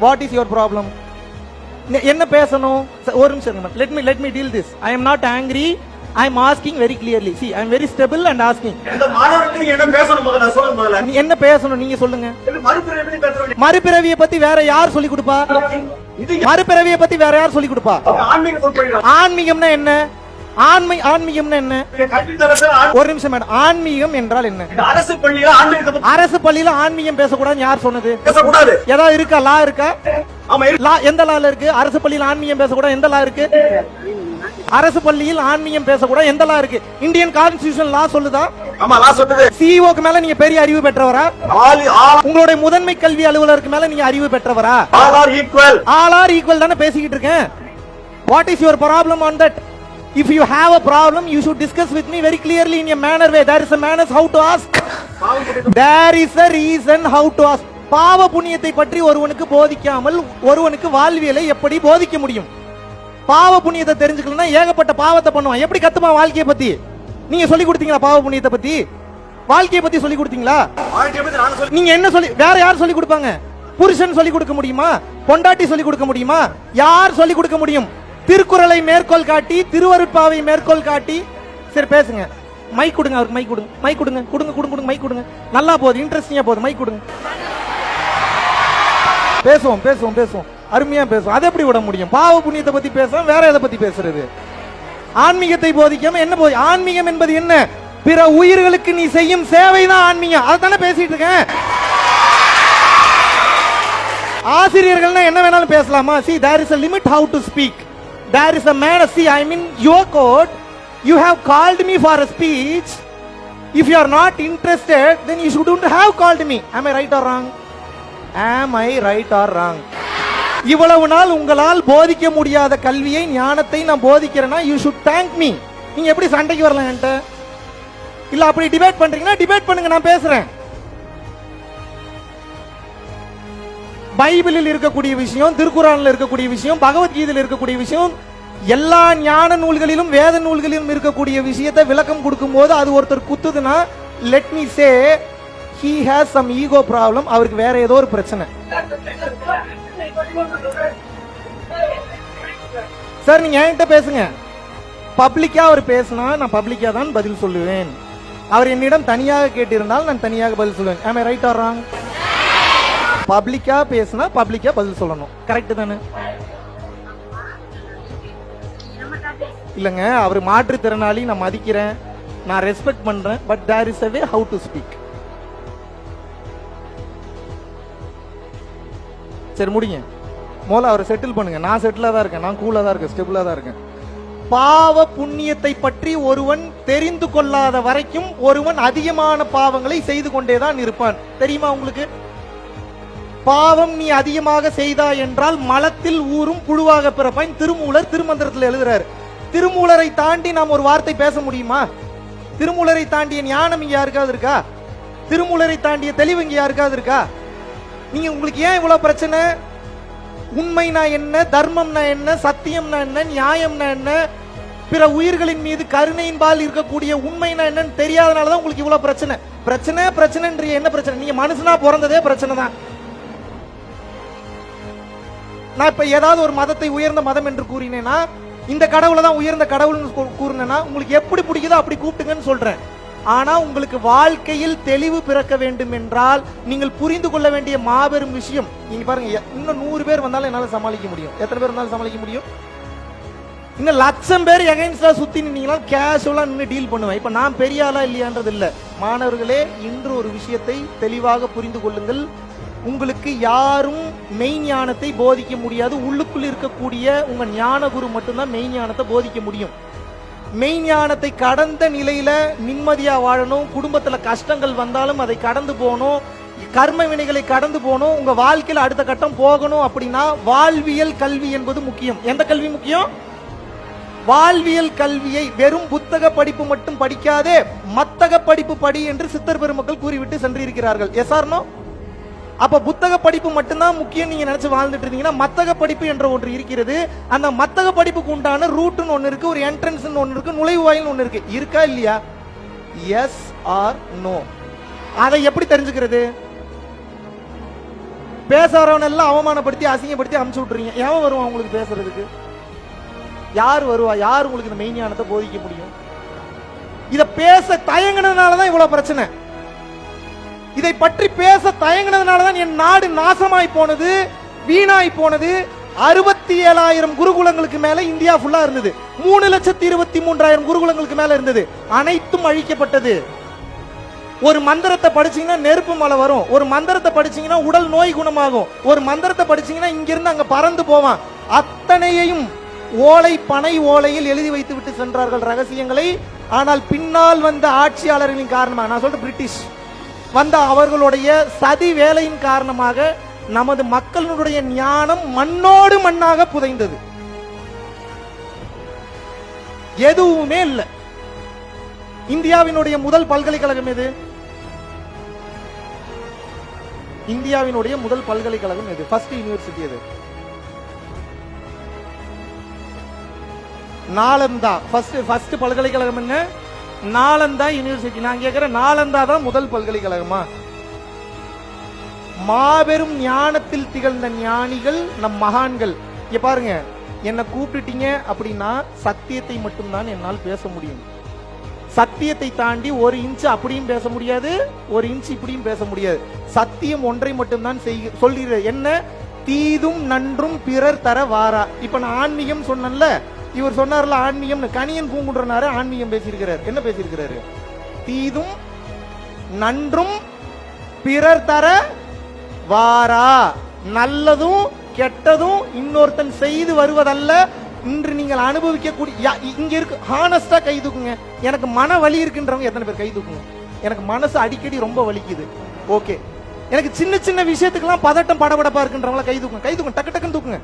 What is your problem? என்ன பேசணும்? ஒரு நிமிஷம், let me deal this. I am not angry. I am asking very clearly. See, I am very stable and asking. இந்த மாணவருக்கு நீங்க என்ன பேசணும் முதல்ல சொல்லுங்க முதல்ல. என்ன பேசணும் நீங்க சொல்லுங்க. மறுபிறவி பத்தி பேசணும். மறுபிறவியை பத்தி வேற யார் சொல்லி கொடுப்பா? மறுபிறவியை பத்தி வேற யார் சொல்லி கொடுப்பா? ஆன்மீக சொற்பொழிவு. ஆன்மீகம்னா என்ன? ஆன்மீகம்னா என்ன? ஒரு நிமிஷம் மேடம், ஆன்மீகம் என்றால் என்ன? அரசு பள்ளியில ஆன்மீகத்தை அரசு பள்ளியில ஆன்மீகம் பேசக்கூடாது யார் சொன்னது? பேசக்கூடாது. ஏதாவது இருக்கா? லா இருக்கா? ஆமா லா எந்த லால இருக்கு? அரசு பள்ளியில் ஆன்மீகம் பேசக்கூடாது எந்த லா இருக்கு? அரசு பள்ளியில் ஆன்மீகம் பேசக்கூடாது எந்த லா இருக்கு? இந்தியன் கான்ஸ்டிடியூஷன் லா சொல்லுதா? ஆமா லா சொல்லுது. சிஇஓக்கு மேல நீங்க பெரிய அறிவு பெற்றவரா? உங்களுடைய முதன்மை கல்வி அலுவலருக்கு மேல நீங்க அறிவு பெற்றவரா? All are equal. All are equal தானே பேசிக்கிட்டு இருக்கேன். What is your problem on that? If you have a problem, you should discuss with me very clearly in a manner way. There is a manner how to ask. There is a reason how to ask. பாவ புண்ணியத்தை பற்றி ஒருவனுக்கு போதிக்காமல் ஒருவனுக்கு வாழ்வியலை எப்படி போதிக்க முடியும்? பாவ புண்ணியத்தை தெரிஞ்சுக்கலன்னா ஏகப்பட்ட பாவத்தை பண்ணுவான். எப்படி கத்துமா வாழ்க்கையை பத்தி? நீங்க சொல்லி கொடுத்தீங்களா? பாவ புண்ணியத்தை பத்தி, வாழ்க்கையை பத்தி சொல்லி கொடுத்தீங்களா? நீங்க என்ன சொல்லி, வேற யார் சொல்லி கொடுப்பாங்க? புருஷன் சொல்லி கொடுக்க முடியுமா? பொண்டாட்டி சொல்லி கொடுக்க முடியுமா? யார் சொல்லி கொடுக்க முடியும்? திருக்குறளை மேற்கோள் காட்டி, திருவருட்பாவை மேற்கோள் காட்டி. சரி பேசுங்க, மைக் கொடுங்க அவருக்கு, மைக் கொடுங்க, மைக் கொடுங்க, கொடுங்க கொடுங்க கொடுங்க, மைக் கொடுங்க. நல்லா போகுது, இன்ட்ரெஸ்டிங்கா போகுது, மைக் கொடுங்க. பேசுவோம் பேசுவோம் பேசுவோம், அருமையா பேசுவோம். அதை எப்படி விட முடியும்? பாவ புண்ணியத்தை பத்தி பேசுவோம், வேற எதை பத்தி பேசுறது? ஆன்மீகத்தை போதிக்காம என்ன போதி? ஆன்மீகம் என்பது என்ன? பிற உயிர்களுக்கு நீ செய்யும் சேவைதான் ஆன்மீகம். அதை தானே பேசிட்டு இருக்கேன். ஆசிரியர்கள்னா என்ன வேணாலும் பேசலாமா? See, there is a limit how to speak. There is a manner. See, I mean your court. You have called me for a speech. If you are not interested, then you shouldn't have called me. Am I right or wrong? Am I right or wrong? இவ்வளவு நாள் உங்களால் போதிக்க முடியாத கல்வியை, ஞானத்தை நான் போதிக்கிறேன்னா you should thank me. நீங்க எப்படி சண்டைக்கு வரலாம் என்கிட்ட? இல்ல அப்படி டிபேட் பண்றீங்கன்னா டிபேட் பண்ணுங்க, நான் பேசுறேன். பைபிளில் இருக்கக்கூடிய விஷயம், திருக்குறான்ல இருக்கக்கூடிய விஷயம், பகவத்கீதையில் இருக்கக்கூடிய விஷயம், எல்லா ஞான நூல்களிலும் வேத நூல்களிலும் இருக்கக்கூடிய விஷயத்தை விளக்கம் கொடுக்கும் போது அது ஒருத்தர் குத்துதுன்னா, let me say he has some ego problem. அவருக்கு வேற ஏதோ ஒரு பிரச்சனை. சார் நீங்க என்கிட்ட பேசுங்க, பப்ளிக்கா அவர் பேசினா நான் பப்ளிக்கா தான் பதில் சொல்லுவேன். அவர் என்னிடம் தனியாக கேட்டிருந்தால் நான் தனியாக பதில் சொல்லுவேன். am I right or wrong? பப்ளிக்கா பேசினா பப்ளிக்கா பதில் சொல்லணும், கரெக்ட் தானே? இல்லங்க, அவர் மாற்றுத்திறனாளி, நான் மதிக்கிறேன், நான் ரெஸ்பெக்ட் பண்றேன். But there is a way how to speak. சரி முடிங்க, முதல்ல அவரை செட்டில் பண்ணுங்க. நான் செட்டிலா தான் இருக்கேன், நான் கூலா தான் இருக்கேன், ஸ்டெபிளா தான் இருக்கேன். பாவ புண்ணியத்தை பற்றி ஒருவன் தெரிந்து கொள்ளாத வரைக்கும் ஒருவன் அதிகமான பாவங்களை செய்து கொண்டேதான் இருப்பான். தெரியுமா உங்களுக்கு? பாவம் நீ அதிகமாக செய்தா என்றால் மலத்தில் ஊறும் புழுவாக பிறப்பான். திருமூலர் திருமந்திரத்தில் எழுதுறாரு. திருமூலரை தாண்டி நாம் ஒரு வார்த்தை பேச முடியுமா? திருமூலரை தாண்டிய ஞானம் இங்க யாருக்காவது இருக்கா? திருமூலரை தாண்டிய தெளிவு இங்க யாருக்காவது இருக்கா? நீங்க உங்களுக்கு ஏன் இவ்வளவு பிரச்சனை? உண்மைனா என்ன, தர்மம்னா என்ன, சத்தியம்னா என்ன, நியாயம்னா என்ன, பிற உயிர்களின் மீது கருணையின்பால் இருக்கக்கூடிய உண்மைனா என்னன்னு தெரியாதனாலதான் உங்களுக்கு இவ்வளவு பிரச்சனை. பிரச்சனை பிரச்சனைன்ற என்ன பிரச்சனை? நீங்க மனுஷனா பிறந்ததே பிரச்சனை தான். நான் இப்ப ஏதாவது ஒரு மதத்தை உயர்ந்த மதம் என்று கூறினேன்னா, இந்த கடவுளை தான் உயர்ந்த கடவுள்னு கூறினேன்னா உங்களுக்கு எப்படி பிடிக்குதோ அப்படி கூப்பிட்டுங்கன்னு சொல்றேன். ஆனா உங்களுக்கு வாழ்க்கையில் தெளிவு பிறக்க வேண்டும் என்றால் நீங்கள் புரிந்து கொள்ள வேண்டிய மாபெரும் விஷயம். நீங்க பாருங்க, இன்னும் 100 பேர் வந்தாலும் என்னால சமாளிக்க முடியும். எத்தனை பேர் வந்தாலும் சமாளிக்க முடியும்? இன்னும் 1,00,000 பேர் எகைன்ஸ்டா சுத்தி நின்னீங்கன்னா கேஷுவலா நின்று டீல் பண்ணுவேன். இப்ப நான் பெரிய ஆளா இல்லையான்றது இல்ல. மாணவர்களே, இன்று ஒரு விஷயத்தை தெளிவாக புரிந்து கொள்ளுங்கள். உங்களுக்கு யாரும் மெய் ஞானத்தை போதிக்க முடியாது. உள்ளுக்குள் இருக்கக்கூடிய உங்க ஞான குரு மட்டும்தான் மெய் ஞானத்தை போதிக்க முடியும். மெய் ஞானத்தை கடந்த நிலையில நிம்மதியா வாழணும். குடும்பத்துல கஷ்டங்கள் வந்தாலும் அதை கடந்து போகணும். கர்ம வினைகளை கடந்து போகணும். உங்க வாழ்க்கையில அடுத்த கட்டம் போகணும். அப்படின்னா வாழ்வியல் கல்வி என்பது முக்கியம். எந்த கல்வி முக்கியம்? வாழ்வியல் கல்வியை வெறும் புத்தக படிப்பு மட்டும் படிக்காதே, மத்தக படிப்பு படி என்று சித்தர் பெருமக்கள் கூறிவிட்டு சென்றிருக்கிறார்கள். Yes or no? அப்ப புத்தக படிப்பு மட்டும்தான் முக்கியம் நீங்க நினைச்சு வாழ்ந்துட்டு இருந்தீங்கன்னா, மத்தக படிப்பு என்ற ஒன்று இருக்கிறது. அந்த மத்தக படிப்புக்கு உண்டான ரூட்னு ஒன்னு இருக்கு, ஒரு என்ட்ரன்ஸ் ஒன்னு இருக்கு, நுழைவாயில் ஒன்னு இருக்கு. இருக்கா இல்லையா? Yes or no? அதை எப்படி தெரிஞ்சுக்கிறது? பேசுறவன் எல்லாம் அவமானப்படுத்தி அசிங்கப்படுத்தி அமுச்சு விட்டுறீங்க. எவன் வருவான் உங்களுக்கு பேசுறதுக்கு? யார் வருவா? யார் உங்களுக்கு இந்த மெய்ஞானத்தை போதிக்க முடியும்? இத பேச தயங்கினதுனாலதான் இவ்வளவு பிரச்சனை. இதை பற்றி பேச தயங்கினதுனாலதான் என் நாடு நாசமாய் போனது, வீணாய் போனது. 67,000 குருகுலங்களுக்கு மேல இந்தியா ஃபுல்லா இருந்தது. 3,23,000 குருகுலங்களுக்கு மேல இருந்தது. அனைத்தும் அழிக்கப்பட்டது. ஒரு மந்திரத்தை படிச்சீங்கன்னா நெருப்பு மலை வரும். ஒரு மந்திரத்தை படிச்சீங்கன்னா உடல் நோய் குணமாகும். ஒரு மந்திரத்தை படிச்சீங்கன்னா இங்கிருந்து அங்க பறந்து போவான். அத்தனையையும் ஓலை, பனை ஓலையில் எழுதி வைத்து விட்டு சென்றார்கள் ரகசியங்களை. ஆனால் பின்னால் வந்த ஆட்சியாளர்களின் காரணமாக, நான் சொல்றேன் பிரிட்டிஷ் வந்த அவர்களுடைய சதி வேலையின் காரணமாக நமது மக்களுடைய ஞானம் மண்ணோடு மண்ணாக புதைந்தது. எதுவுமே இல்ல. இந்தியாவினுடைய முதல் பல்கலைக்கழகம் எது? இந்தியாவினுடைய முதல் பல்கலைக்கழகம் எது? ஃபர்ஸ்ட் யூனிவர்சிட்டி எது? நாலந்தா. ஃபர்ஸ்ட் பல்கலைக்கழகம் என்ன? நாலந்தா யூனிவர்சிட்டி. நான் கேட்கிறேன், நாலந்தா தான் முதல் பல்கலைக்கழகமா? மாபெரும் ஞானத்தில் திகழ்ந்த ஞானிகள் நம் மகான்கள். இங்க பாருங்க, என்ன கூப்பிட்டுட்டீங்க அப்படின்னா சத்தியத்தை மட்டும்தான் என்னால் பேச முடியும். சத்தியத்தை தாண்டி ஒரு இன்ச் அப்படியும் பேச முடியாது, ஒரு இன்ச் இப்படியும் பேச முடியாது. சத்தியம் ஒன்றை மட்டும்தான் சொல்கிறது. என்ன? தீதும் நன்றும் பிறர் தர வாரா. இப்ப நான் ஆன்மீகம் சொன்னேன்ல, இவர் சொன்னார்ல ஆன்மீகம், கணியன் பூங்குன்றனாரு ஆன்மீகம் பேசியிருக்கிறார். என்ன பேசியிருக்கிறாரு? தீதும் நன்றும் பிறர் தர வாரா. நல்லதும் கெட்டதும் இன்னொருத்தன் செய்து வருவதல்ல, இன்று நீங்கள் அனுபவிக்கக்கூடிய. இங்க இருக்கு, ஹானஸ்டா கை தூக்குங்க. எனக்கு மன வலி இருக்குன்றவங்க எத்தனை பேர் கை தூக்குங்க? எனக்கு மனசு அடிக்கடி ரொம்ப வலிக்குது. ஓகே. எனக்கு சின்ன சின்ன விஷயத்துக்கெல்லாம் பதட்டம் படபடப்பா இருக்குன்றவங்கள கை தூக்குங்க. கை தூக்குங்க, டக்கு டக்குன்னு தூக்குங்க.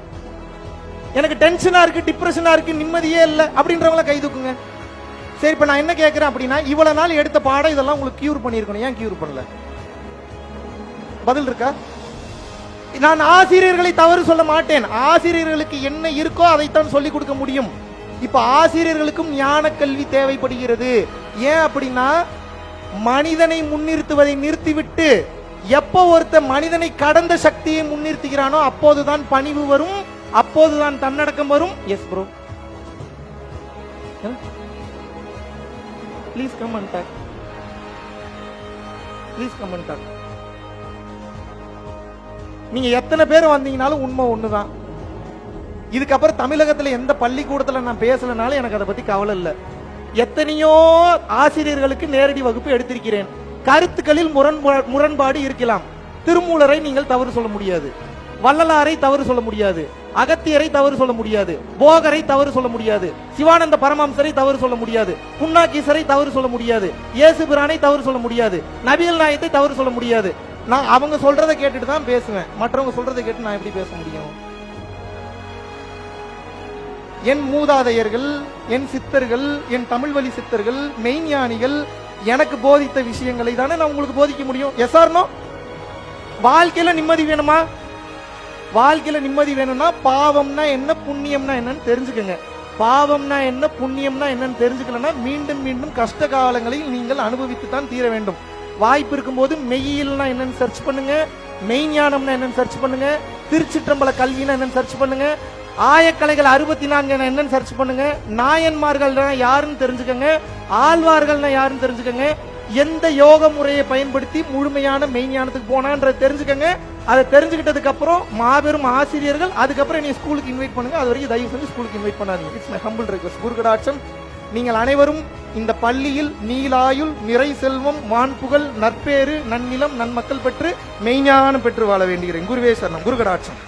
எனக்கு டென்ஷனா இருக்கு, டிப்ரெஷனா இருக்கு, நிம்மதியே இல்ல அப்படின்றவங்கள கை தூக்குங்க. சரி, இப்ப நான் என்ன கேட்கிறேன் அப்படின்னா, இவ்வளவு நாள் எடுத்த பாடம் இதெல்லாம் உங்களுக்கு கியூர் பண்ணிருக்கணும். ஏன் கியூர் பண்ணல? பதில் இருக்கா? நான் ஆசிரியர்களை தவறு சொல்ல மாட்டேன். ஆசிரியர்களுக்கு என்ன இருக்கோ அதைத்தான் சொல்லிக் கொடுக்க முடியும். இப்ப ஆசிரியர்களுக்கும் ஞான கல்வி தேவைப்படுகிறது. ஏன் அப்படின்னா, மனிதனை முன்னிறுத்துவதை நிறுத்திவிட்டு எப்போ ஒருத்த மனிதனை கடந்த சக்தியை முன்னிறுத்துகிறானோ அப்போதுதான் பணிவு வரும், அப்போதுதான் தன்னடக்கம் வரும். Yes bro, please come and talk. Please come and talk. நீங்க எத்தனை பேர் வந்தீங்கனாலும் உண்மை ஒண்ணுதான். இதுக்கப்புறம் தமிழகத்துல எந்த பள்ளிக்கூடத்துல நான் பேசலனாலும் எனக்கு அதை பத்தி கவலை இல்லை. எத்தனையோ ஆசிரியர்களுக்கு நேரடி வகுப்பு எடுத்திருக்கிறேன். கருத்துக்களில் முரண்பாடு இருக்கலாம். திருமூலரை நீங்கள் தவறு சொல்ல முடியாது, வள்ளலாரை தவறு சொல்ல முடியாது, அகத்தியரை தவறு சொல்ல முடியாது, போகரை தவறு சொல்ல முடியாது, சிவானந்த பரமஹம்சரை தவறு சொல்ல முடியாது, புன்னாகீசரை தவறு சொல்ல முடியாது, இயேசு பிரானை தவறு சொல்ல முடியாது, நபிகள் நாயகத்தை தவறு சொல்ல முடியாது. நான் அவங்க சொல்றதை கேட்டுட்டு தான் பேசுவேன். மற்றவங்க சொல்றதை கேட்டு நான் எப்படி பேச முடியும்? என் மூதாதையர்கள், என் சித்தர்கள், என் தமிழ் வழி சித்தர்கள், மெய்ஞானிகள் எனக்கு போதித்த விஷயங்களை தானே நான் உங்களுக்கு போதிக்க முடியும். Yes or no? வாழ்க்கையில நிம்மதி வேணுமா? வாழ்க்கையில நிம்மதி வேணும்னா பாவம்னா என்ன, புண்ணியம்னா என்னன்னு தெரிஞ்சுக்கங்க. பாவம்னா என்ன, புண்ணியம்னா என்னன்னு தெரிஞ்சுக்கலன்னா மீண்டும் மீண்டும் கஷ்ட காலங்களில் நீங்கள் அனுபவித்து தான் தீர வேண்டும். வாய்ப்பு இருக்கும்போது மெய்யியல்னா என்னன்னு சர்ச் பண்ணுங்க, மெய்ஞானம்னா என்னன்னு சர்ச் பண்ணுங்க, திருச்சிற்றம்பல கல்வினா என்னன்னு சர்ச் பண்ணுங்க, ஆயக்கலைகள் 64 என்னன்னு சர்ச் பண்ணுங்க, நாயன்மார்கள்னா யாருன்னு தெரிஞ்சுக்கங்க, ஆழ்வார்கள்னா யாருன்னு தெரிஞ்சுக்கங்க, எந்த யோக முறையை பயன்படுத்தி முழுமையான மெய்ஞானத்துக்கு போனான்ற தெரிஞ்சுக்கங்க. அதை தெரிஞ்சுக்கிட்டதுக்கு அப்புறம் மாபெரும் ஆசிரியர்கள், அதுக்கப்புறம் நீ ஸ்கூலுக்கு இன்வைட் பண்ணுங்க. அது வரைக்கும் தயவு செஞ்சு ஸ்கூலுக்கு இன்வைட் பண்ணாதீங்க. It's my humble request. குருகடாட்சம். நீங்கள் அனைவரும் இந்த பள்ளியில் நீலாயுள், நிறை செல்வம், வான்புகழ், நற்பேறு, நன்னிலம், நன்மக்கள் பெற்று மெய்ஞானம் பெற்று வாழ வேண்டுகிறேன். குருவே சரணம். குருகடாட்சம்.